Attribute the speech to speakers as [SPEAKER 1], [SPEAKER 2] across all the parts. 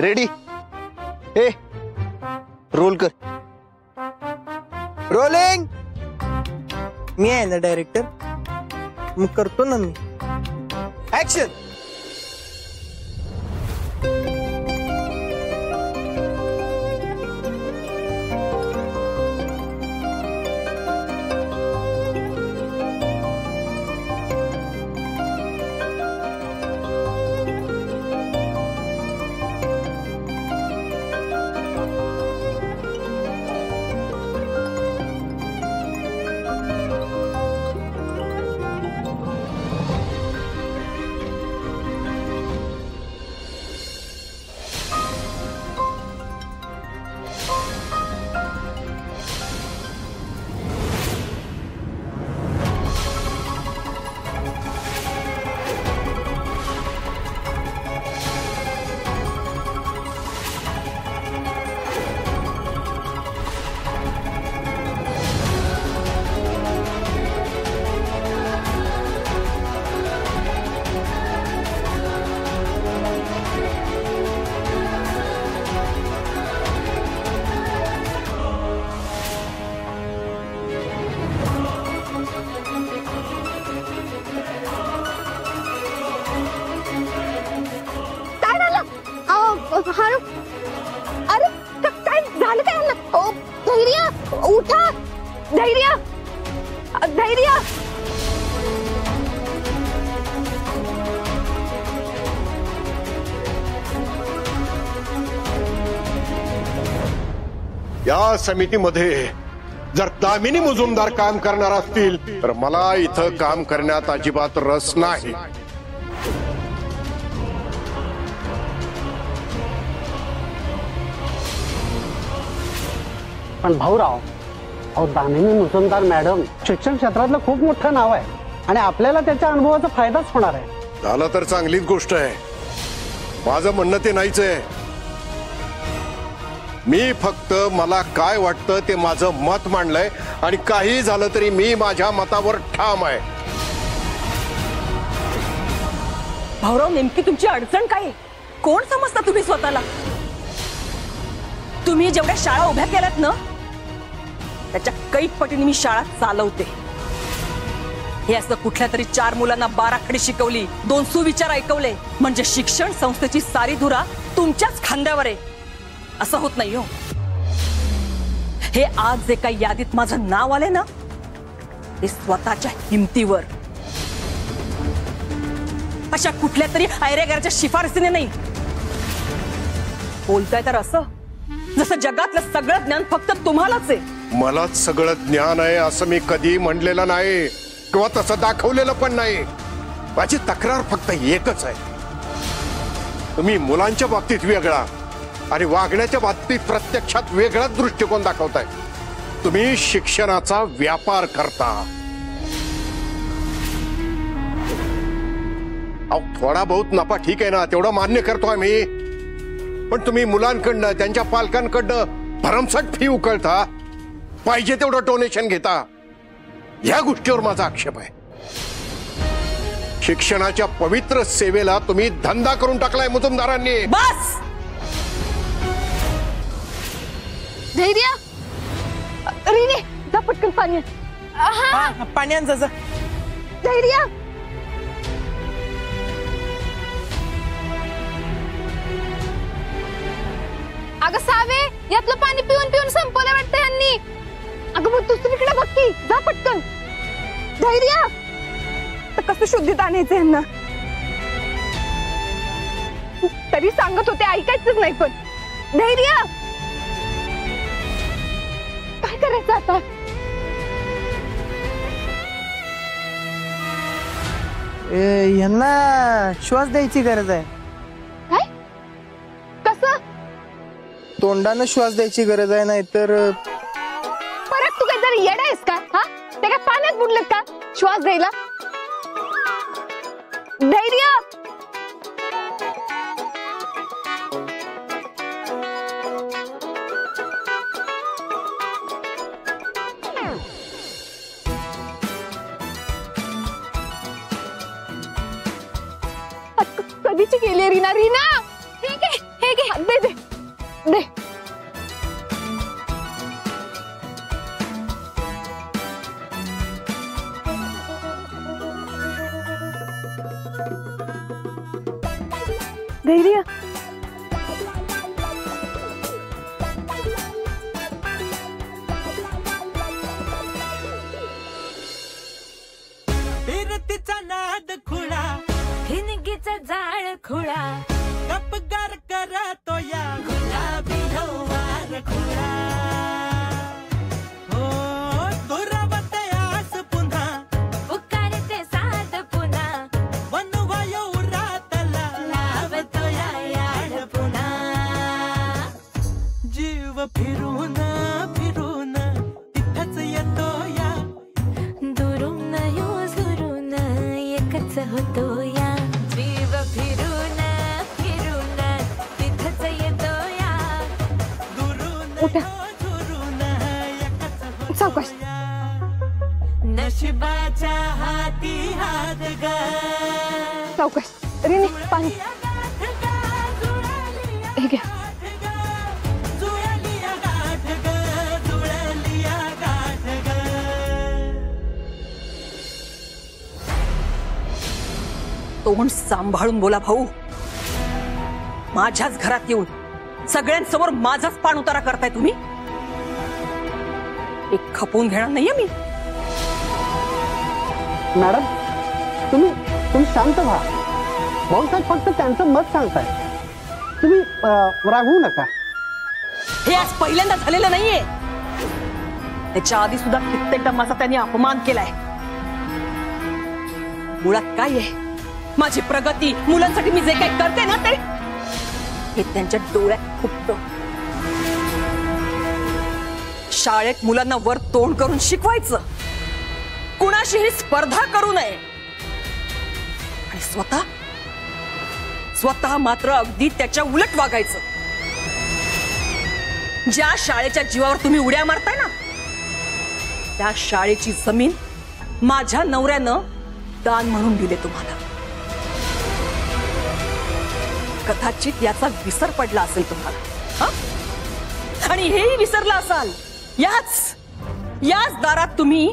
[SPEAKER 1] Ready? ए role कर.
[SPEAKER 2] Rolling. मी आहे ना डायरेक्टर, मग करतो ना मी. ऍक्शन.
[SPEAKER 3] अरे काय झालं काय ना? धैर्य उठा. धैर्य धैर्य.
[SPEAKER 4] या समितीमध्ये जर दामिनी मुजुमदार काम करणार असतील तर मला इथं काम करण्यात अजिबात रस नाही.
[SPEAKER 5] पण भाऊराव, अहो दामिनी मुजुमदार मॅडम शिक्षण क्षेत्रातलं खूप मोठं नाव आहे आणि आपल्याला त्याच्या अनुभवाचा फायदाच होणार आहे.
[SPEAKER 4] झालं तर चांगलीच गोष्ट आहे. माझं म्हणणं ते नाहीच आहे. मी फक्त मला काय वाटतं ते माझं मत मांडलंय आणि काही झालं तरी मी माझ्या मतावर ठाम आहे.
[SPEAKER 6] भाऊराव, नेमकी तुमची अडचण काय? कोण समजता तुम्ही स्वतःला? तुम्ही जेवढ्या शाळा उभ्या केल्यात ना त्याच्या कैक पटीने मी शाळा चालवते. हे असं कुठल्या तरी 4 मुलांना 12 खडी शिकवली, 2 सुविचार ऐकवले म्हणजे शिक्षण संस्थेची सारी धुरा तुमच्याच खांद्यावर आहे असं होत नाही हो. हे आज जे काही यादीत माझं नाव आले ना ते स्वतःच्या हिमतीवर, अशा कुठल्या तरी ऐरेगारच्या शिफारसीने नाही. बोलताय तर असं जसं जगातलं सगळं ज्ञान फक्त तुम्हालाच आहे.
[SPEAKER 4] मलाच सगळं ज्ञान आहे असं मी कधी म्हणलेलं नाही किंवा तसं दाखवलेलं पण नाही. माझी तक्रार फक्त एकच आहे. तुम्ही मुलांच्या बाबतीत वेगळा आणि वागण्याच्या बाबतीत प्रत्यक्षात वेगळाच दृष्टिकोन दाखवताय. तुम्ही शिक्षणाचा व्यापार करता. अहो थोडा बहुत नफा ठीक आहे ना, तेवढं मान्य करतो आम्ही. पण तुम्ही मुलांकडनं त्यांच्या पालकांकडनं भरमसाठ फी उकळता, पाहिजे तेवढं डोनेशन घेता. या गोष्टीवर माझा आक्षेप आहे. शिक्षणाच्या पवित्र सेवेला तुम्ही धंदा करून टाकलाय मुजुमदारांनी.
[SPEAKER 6] बस.
[SPEAKER 3] धैर्य. रीने जा पटकन पाणी.
[SPEAKER 2] पाणी आण जा.
[SPEAKER 3] धैर्य. अगं सावे, यातलं पाणी पिऊन पिऊन संपवलं वाटतं यांनी. अगं मग दुसरीकडे बघ की, जा पटकन. धैर्य.
[SPEAKER 6] कसं शुद्धीत आणायचं यांना?
[SPEAKER 3] तरी सांगत होते, ऐकायचंच नाही. पण धैर्य काय करायचं आता?
[SPEAKER 2] यांना श्वास द्यायची गरज आहे.
[SPEAKER 3] काय? कसं?
[SPEAKER 2] तोंडानं श्वास द्यायची गरज आहे, नाही तर
[SPEAKER 3] परत तू काय जरा येडा आहेस का? हा, ते काय पाण्यात बुडलेत का श्वास द्यायला? धैर्य. कधीची गेली रीना? रीना ठीक आहे, हे घे.
[SPEAKER 7] प्रेमाचा जाळ खुळा
[SPEAKER 8] गपगार करतो या गुलाबी हवार खुळा हो दुरावते आस पुन्हा
[SPEAKER 7] पुकारते साध पुन्हा
[SPEAKER 8] वनवायो रातला
[SPEAKER 7] लावतो या याड पुन्हा
[SPEAKER 8] जीव फिरून फिरून तिथंच येतो या
[SPEAKER 7] दुरून यो झुरून एकच होतो या जीव फिरून फिरून तिथंच येतो या
[SPEAKER 8] दुरून
[SPEAKER 3] उठा.
[SPEAKER 8] झुरून एकच होतो
[SPEAKER 3] सावकाश.
[SPEAKER 8] नशिबाच्या हाती हात ग
[SPEAKER 3] सावकाश. रिनी पाणी हे घ्या.
[SPEAKER 8] जुळलिया गाठ ग जुळलिया गाठ ग
[SPEAKER 6] तोंड सांभाळून बोला भाऊ. माझ्याच घरात येऊन सगळ्यांसमोर माझाच पाण उतारा करताय तुम्ही. एक खपवून घेणार नाहीये मी.
[SPEAKER 5] मॅडम तुम्ही शांत व्हा. भाऊसाहेब फक्त त्यांचं मत सांगताय, तुम्ही रागवू नका.
[SPEAKER 6] हे आज पहिल्यांदा झालेलं नाहीये. त्याच्या आधी सुद्धा कित्येकदा माझा त्यांनी अपमान केलाय. मुळात काय आहे, माझी प्रगती, मुलांसाठी मी जे काही करते ना ते हे त्यांच्या डोळ्यात खुपतं. शाळेत मुलांना वर तोंड करून शिकवायचं, कुणाशीही स्पर्धा करू नये, आणि स्वतः मात्र अगदी त्याच्या उलट वागायचं. ज्या शाळेच्या जीवावर तुम्ही उड्या मारताय ना, त्या शाळेची जमीन माझ्या नवऱ्यानं दान म्हणून दिले तुम्हाला. कदाचित याचा विसर पडला असेल तुम्हाला, हं? आणि हेही विसरला असाल. याच दारात तुम्ही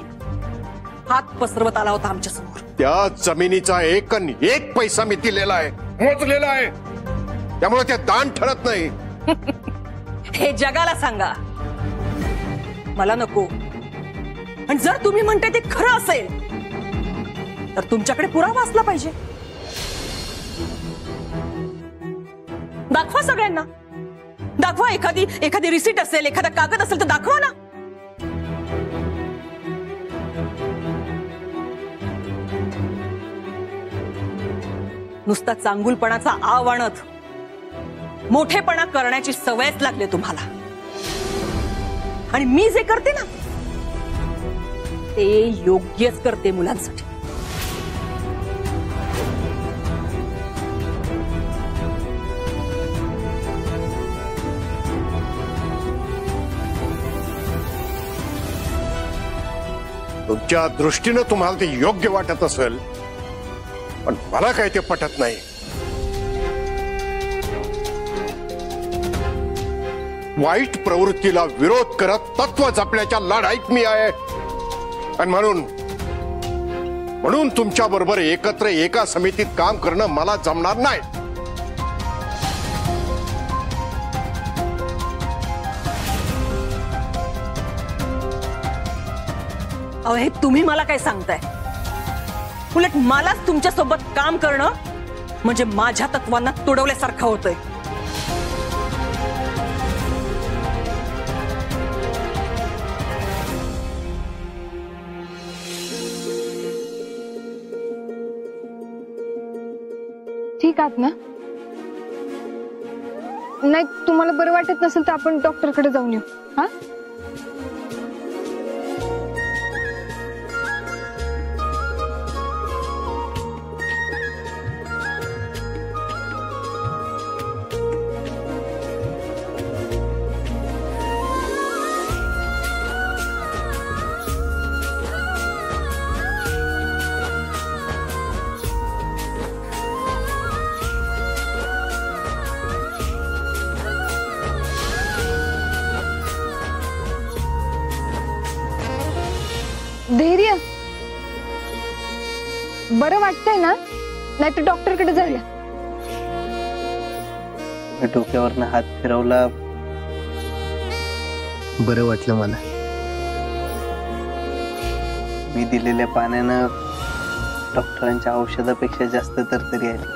[SPEAKER 6] हात पसरवत आला होता आमच्या समोर.
[SPEAKER 4] त्या जमिनीचा एक पैसा मी दिलेला आहे, मोजलेला आहे. त्यामुळे ते दान ठरत नाही.
[SPEAKER 6] हे जगाला सांगा, मला नको. आणि जर तुम्ही म्हणताय ते खरं असेल तर तुमच्याकडे पुरावा असला पाहिजे. दाखवा सगळ्यांना, दाखवा. एखादी रिसीट असेल, एखादा कागद असेल तर दाखवा ना. नुसता चांगुलपणाचा आव आणत मोठेपणा करण्याची सवयच लागली तुम्हाला. आणि मी जे करते ना ते योग्यच करते मुलांसाठी.
[SPEAKER 4] तुमच्या दृष्टीनं तुम्हाला ते योग्य वाटत असेल, पण मला काय ते पटत नाही. वाईट प्रवृत्तीला विरोध करत तत्व जपण्याच्या लढाईत मी आहे. आणि म्हणून तुमच्या बरोबर एकत्र एका समितीत काम करणं मला जमणार नाही.
[SPEAKER 6] अहो, हे तुम्ही मला काय सांगताय? उलट मलाच तुमच्या सोबत काम करणं म्हणजे माझ्या तत्वांना तुडवल्यासारखं होतंय.
[SPEAKER 3] ठीक आहात ना? नाही तुम्हाला बरं वाटत नसेल तर आपण डॉक्टरकडे जाऊन येऊ. हा, धैर्य बरं वाटतंय ना? नाही तर डॉक्टरकडे जाऊया.
[SPEAKER 2] डोक्यावरनं हात फिरवला,
[SPEAKER 1] बरं वाटलं मला.
[SPEAKER 2] मी दिलेल्या पाण्यानं डॉक्टरांच्या औषधापेक्षा जास्त तरतरी आली.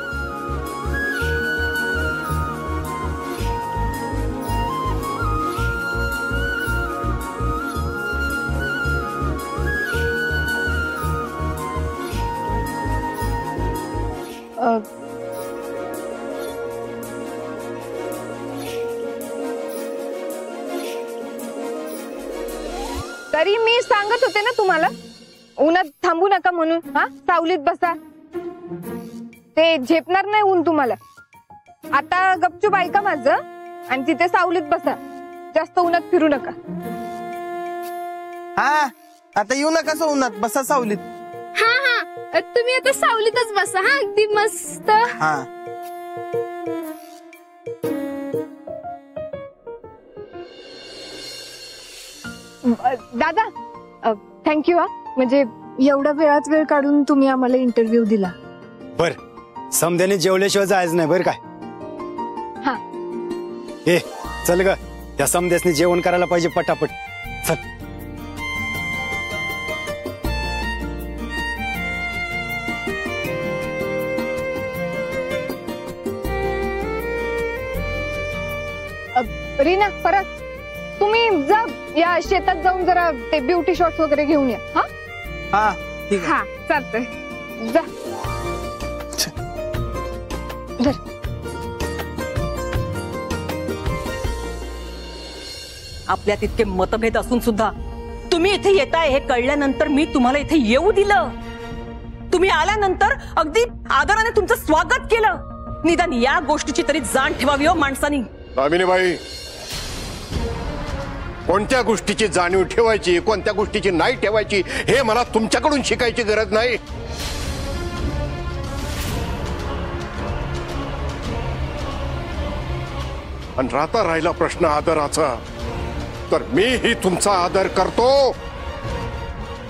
[SPEAKER 3] तरी मी सांगत होते ना तुम्हाला, उन्हात थांबू नका म्हणून. हा, सावलीत बसा. ते झेपणार नाही ऊन तुम्हाला. आता गपचूप ऐका माझं आणि तिथे सावलीत बसा. जास्त उन्हात फिरू नका.
[SPEAKER 2] हा, आता येऊ नका सो उन्हात, बसा सावलीत.
[SPEAKER 3] हा हा, तुम्ही आता सावलीतच बसा. हा, अगदी मस्त.
[SPEAKER 2] हा,
[SPEAKER 3] दादा थँक्यू. हा, म्हणजे एवढ्या वेळात वेळ काढून तुम्ही आम्हाला इंटरव्ह्यू दिला.
[SPEAKER 9] बर, समद्याने जेवल्याशिवाय जायचं नाही बर काय.
[SPEAKER 3] हा,
[SPEAKER 9] ए चल ग, त्या समद्यासनी जेवण करायला पाहिजे पटापट. चल.
[SPEAKER 3] रीना परत तुम्ही जा या शेतात जाऊन जरा ते ब्युटी शॉट्स वगैरे घेऊन या. हा
[SPEAKER 2] हा, ठीक आहे.
[SPEAKER 3] हा, चालतंय. जा. धर.
[SPEAKER 6] आपल्यात इतके मतभेद असून सुद्धा तुम्ही इथे येताय हे कळल्यानंतर मी तुम्हाला इथे येऊ दिलं. तुम्ही आल्यानंतर अगदी आदराने तुमचं स्वागत केलं. निदान या गोष्टीची तरी जाण ठेवावी हो माणसानी.
[SPEAKER 4] दामिनीबाई, कोणत्या गोष्टीची जाणीव ठेवायची, कोणत्या गोष्टीची नाही ठेवायची हे मला तुमच्याकडून शिकायची गरज नाही. आणि राहिला प्रश्न आदराचा, तर मीही तुमचा आदर करतो,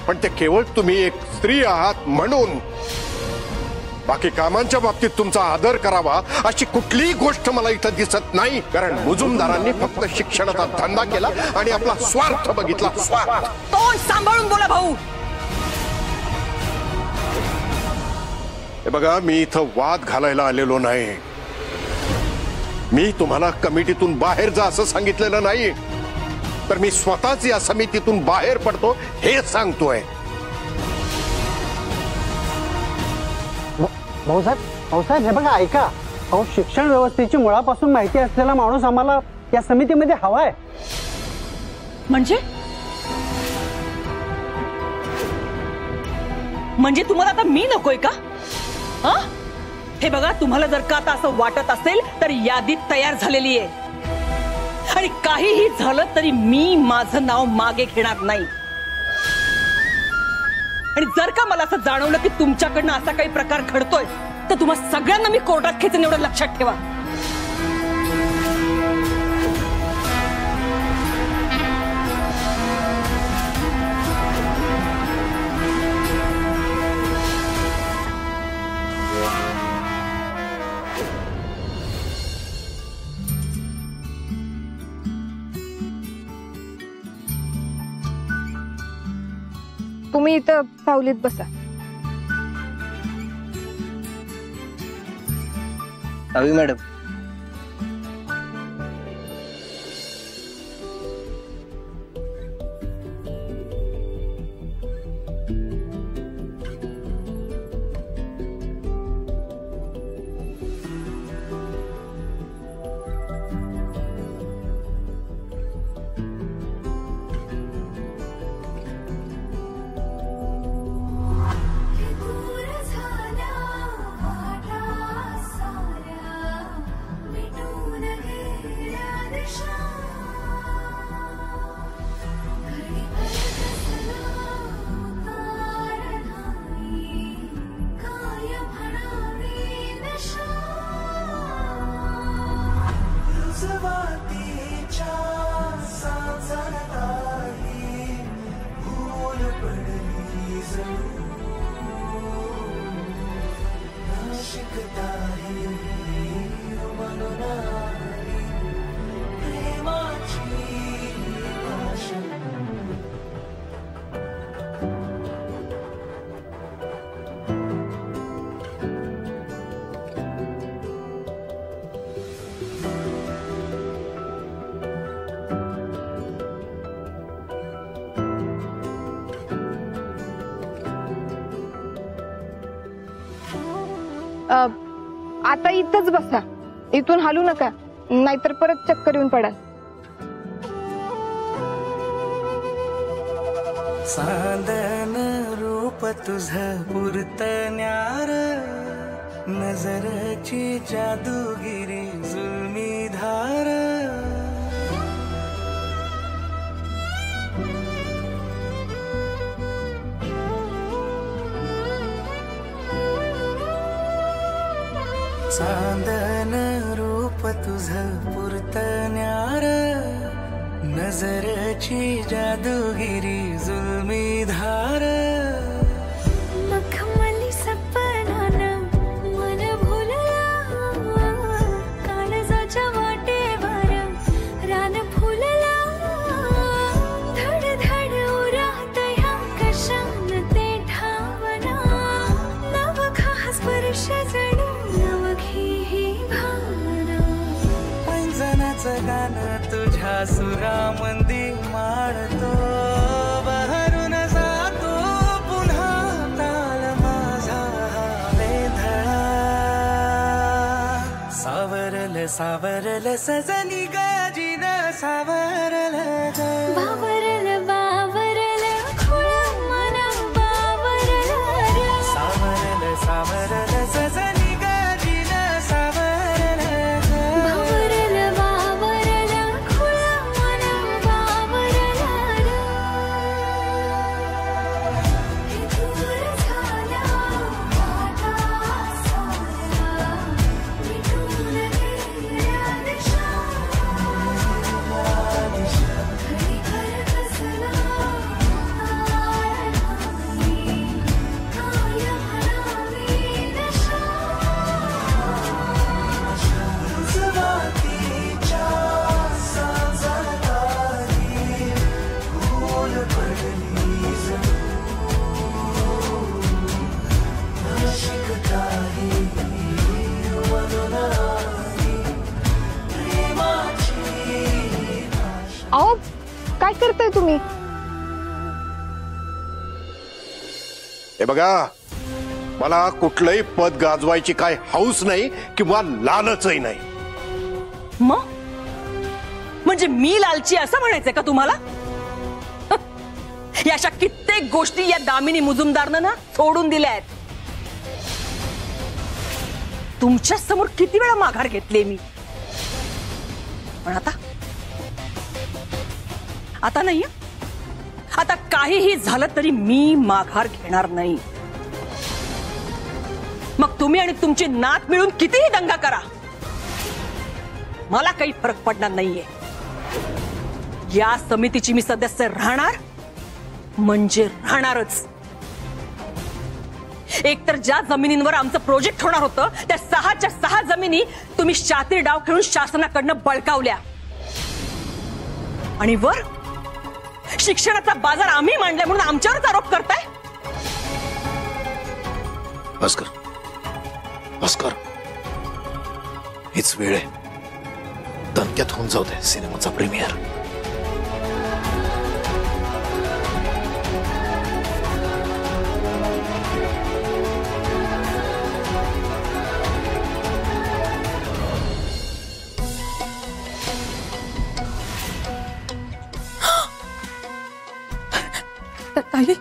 [SPEAKER 4] पण ते केवळ तुम्ही एक स्त्री आहात म्हणून. बाकी कामांच्या बाबतीत तुमचा आदर करावा अशी कुठलीही गोष्ट मला इथं दिसत नाही. कारण मुजुमदारांनी फक्त शिक्षणाचा धंदा केला आणि आपला स्वार्थ बघितला. स्वार्थ.
[SPEAKER 6] तोंड सांभाळून बोला भाऊ.
[SPEAKER 4] हे बघा, मी इथं वाद घालायला आलेलो नाही. मी तुम्हाला कमिटीतून बाहेर जा असं सांगितलेलं नाही, तर मी स्वतःच या समितीतून बाहेर पडतो हे सांगतोय.
[SPEAKER 5] भाऊसाहेब हे बघा, ऐका. अहो, शिक्षण व्यवस्थेची मुळापासून माहिती असलेला माणूस आम्हाला या समितीमध्ये हवाय.
[SPEAKER 6] म्हणजे तुम्हाला आता मी नकोय का? हा, हे बघा, तुम्हाला जर का आता असं वाटत असेल तर यादी तयार झालेली आहे आणि काहीही झालं तरी मी माझं नाव मागे घेणार नाही. आणि जर का मला असं जाणवलं की तुमच्याकडनं असा काही प्रकार घडतोय तर तुम्हा सगळ्यांना मी कोर्टात खेचेन, एवढं लक्षात ठेवा.
[SPEAKER 3] तुम्ही इथं सावलीत बसा.
[SPEAKER 2] सावी मॅडम,
[SPEAKER 3] आता इथंच बसा. इथून हालू नका, नाहीतर परत चक्कर येऊन पडाल.
[SPEAKER 8] चांदन रूप तुझं पुरतण्यार नजरची जादूगिरी जुलमी धार चांदन रूप तुझं पुरतण्यार नजरची जादूगिरी जुलमी धार
[SPEAKER 7] मखमली सपनानं मन भुलला काळजाच्या वाटेवर रान फुलला धड धड उरात ह्या कशान ते ठावना नवखा स्पर्श जणू नवखी ही भावना
[SPEAKER 8] पैंजनाचं गाणं तुझ्या सुरामंदी माळतो बहरून जातो पुन्हा ताल माझा वेधळा सावरल सावरल सजनी गाजीन सावरल
[SPEAKER 7] बावरल बावरल खुळ मन बावरल
[SPEAKER 8] सावरल सावरल सजनी गाजीन सावरल
[SPEAKER 7] बावरल बावरल खुळ मन बावरल हे दूर झाला आता सारा मिटून गेल्या दिशा घरी घर कसला आळणावी काय म्हणावी नशा
[SPEAKER 3] अहो काय करताय तुम्ही?
[SPEAKER 4] हे बघा, मला कुठलंही पद गाजवायची काय हौस नाही किंवा लालचही नाही.
[SPEAKER 6] मग म्हणजे मी लालची असं म्हणायचंय का तुम्हाला? या अशा कित्येक गोष्टी या दामिनी मुजुमदारनं ना सोडून दिल्या आहेत. तुमच्या समोर किती वेळा माघार घेतली मी, पण आता नाही. आता काहीही झालं तरी मी माघार घेणार नाही. मग तुम्ही आणि तुमची नात मिळून कितीही दंगा करा, मला काही फरक पडणार नाहीये. या समितीची मी सदस्य राहणार म्हणजे राहणारच. एकतर ज्या जमिनींवर आमचं प्रोजेक्ट होणार होतं त्या 6च्या 6 जमिनी तुम्ही शातिर डाव खेळून शासनाकडनं बळकावल्या, आणि वर शिक्षणाचा बाजार आम्ही मांडलाय म्हणून आमच्यावरच आरोप करताय.
[SPEAKER 1] भास्कर, हीच वेळ आहे. दणक्यात होऊन जाऊ दे सिनेमाचा प्रीमियर.
[SPEAKER 6] ताई,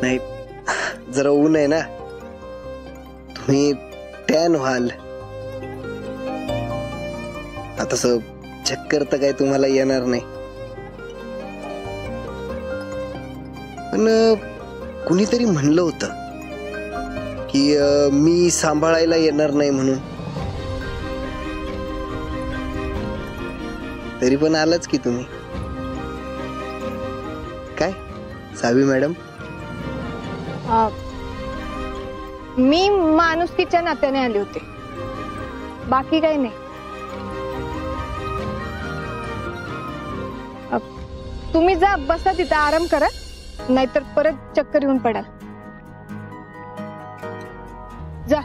[SPEAKER 2] नाही, जरा ऊन आहे ना, तुम्ही टॅन व्हाल. आता तसं चक्कर तर काय तुम्हाला येणार नाही, पण कुणीतरी म्हणलं होतं की मी सांभाळायला येणार नाही म्हणून. तरी पण आलाच की तुम्ही. काय सावी मॅडम?
[SPEAKER 3] मी माणुसकीच्या नात्याने आले होते, बाकी काही नाही. तुम्ही जा, बसा तिथं आराम करा, नाहीतर परत चक्कर येऊन पडाल. जा.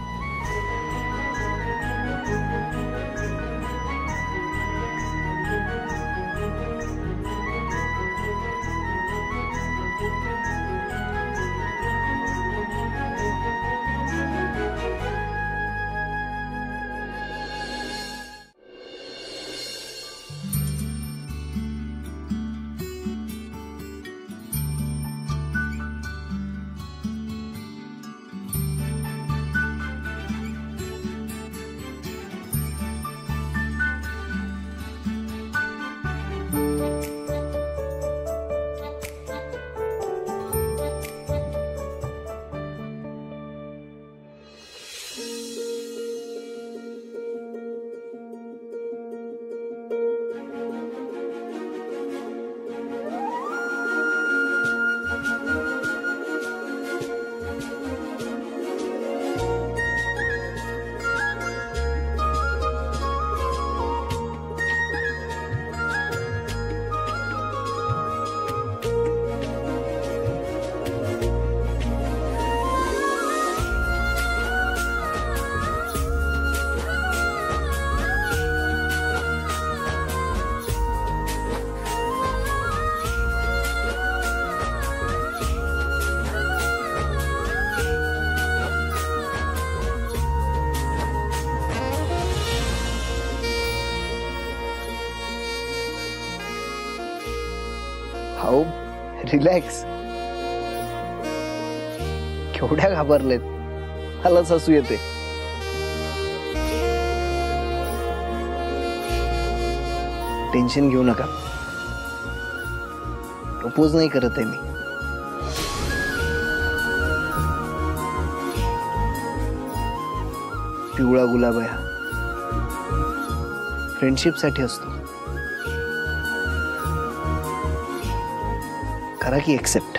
[SPEAKER 2] How relax. केवढ्या घाबरलेत, मलाच हसू येते. टेन्शन घेऊ नका, प्रपोज नाही करत आहे मी. पिवळा गुलाब आहे हा, फ्रेंडशिप साठी असतो. करा की एक्सेप्ट.